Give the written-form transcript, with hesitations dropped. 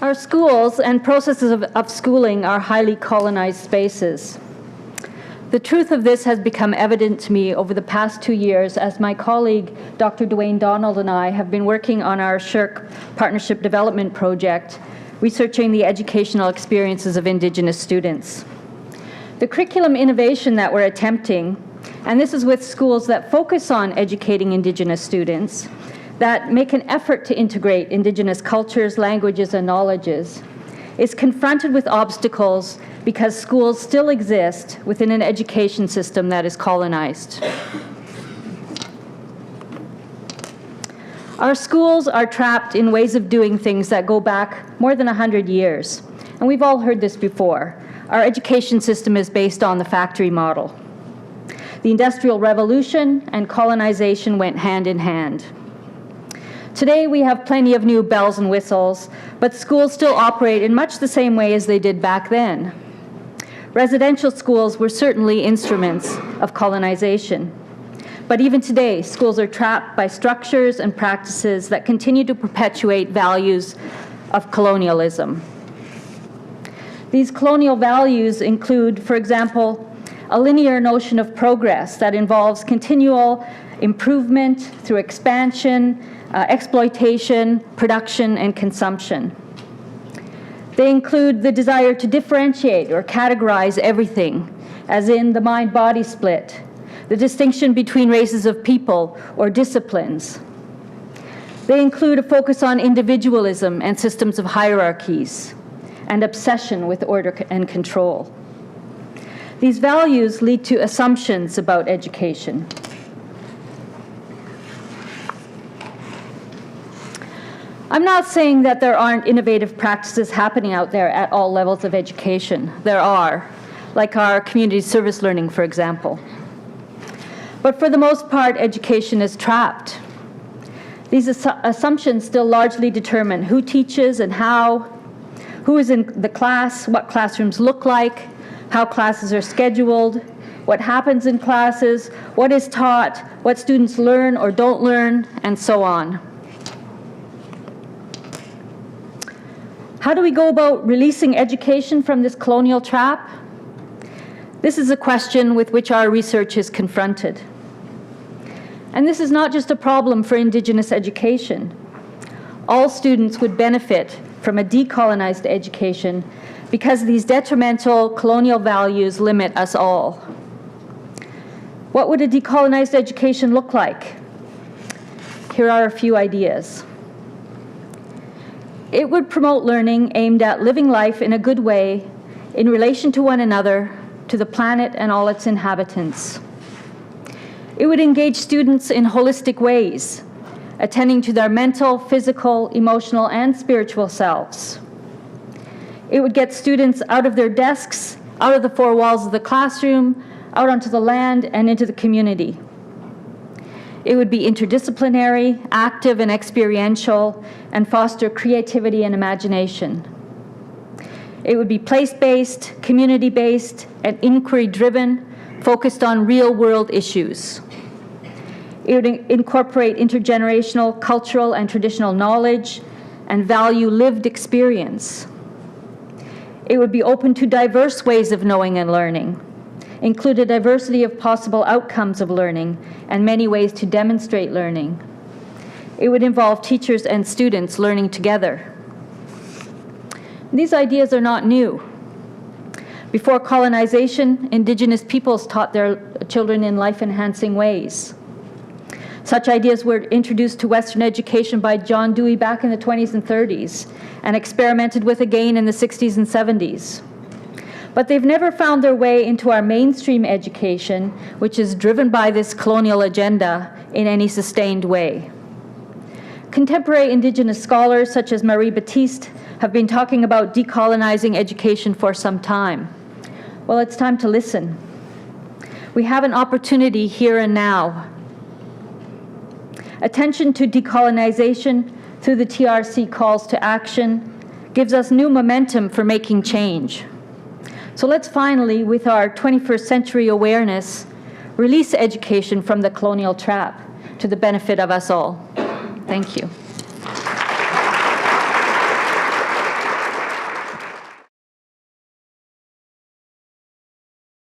Our schools and processes of schooling are highly colonized spaces. The truth of this has become evident to me over the past 2 years as my colleague, Dr. Dwayne Donald, and I have been working on our SSHRC Partnership Development Project, researching the educational experiences of Indigenous students. The curriculum innovation that we're attempting, and this is with schools that focus on educating Indigenous students, that make an effort to integrate Indigenous cultures, languages, and knowledges, is confronted with obstacles because schools still exist within an education system that is colonized. Our schools are trapped in ways of doing things that go back more than 100 years. And we've all heard this before. Our education system is based on the factory model. The Industrial Revolution and colonization went hand in hand. Today we have plenty of new bells and whistles, but schools still operate in much the same way as they did back then. Residential schools were certainly instruments of colonization. But even today, schools are trapped by structures and practices that continue to perpetuate values of colonialism. These colonial values include, for example, a linear notion of progress that involves continual improvement through expansion, exploitation, production, and consumption. They include the desire to differentiate or categorize everything, as in the mind-body split, the distinction between races of people or disciplines. They include a focus on individualism and systems of hierarchies, and obsession with order and control. These values lead to assumptions about education. I'm not saying that there aren't innovative practices happening out there at all levels of education. There are, like our community service learning, for example. But for the most part, education is trapped. These assumptions still largely determine who teaches and how, who is in the class, what classrooms look like, how classes are scheduled, what happens in classes, what is taught, what students learn or don't learn, and so on. How do we go about releasing education from this colonial trap? This is a question with which our research is confronted. And this is not just a problem for Indigenous education. All students would benefit from a decolonized education because these detrimental colonial values limit us all. What would a decolonized education look like? Here are a few ideas. It would promote learning aimed at living life in a good way in relation to one another, to the planet and all its inhabitants. It would engage students in holistic ways, attending to their mental, physical, emotional, and spiritual selves. It would get students out of their desks, out of the four walls of the classroom, out onto the land and into the community. It would be interdisciplinary, active and experiential, and foster creativity and imagination. It would be place-based, community-based, and inquiry-driven, focused on real-world issues. It would incorporate intergenerational, cultural, and traditional knowledge, and value lived experience. It would be open to diverse ways of knowing and learning, include a diversity of possible outcomes of learning, and many ways to demonstrate learning. It would involve teachers and students learning together. These ideas are not new. Before colonization, Indigenous peoples taught their children in life-enhancing ways. Such ideas were introduced to Western education by John Dewey back in the 20s and 30s, and experimented with again in the 60s and 70s. But they've never found their way into our mainstream education, which is driven by this colonial agenda in any sustained way. Contemporary Indigenous scholars such as Marie Baptiste have been talking about decolonizing education for some time. Well, it's time to listen. We have an opportunity here and now. Attention to decolonization through the TRC calls to action gives us new momentum for making change. So let's finally, with our 21st century awareness, release education from the colonial trap to the benefit of us all. Thank you.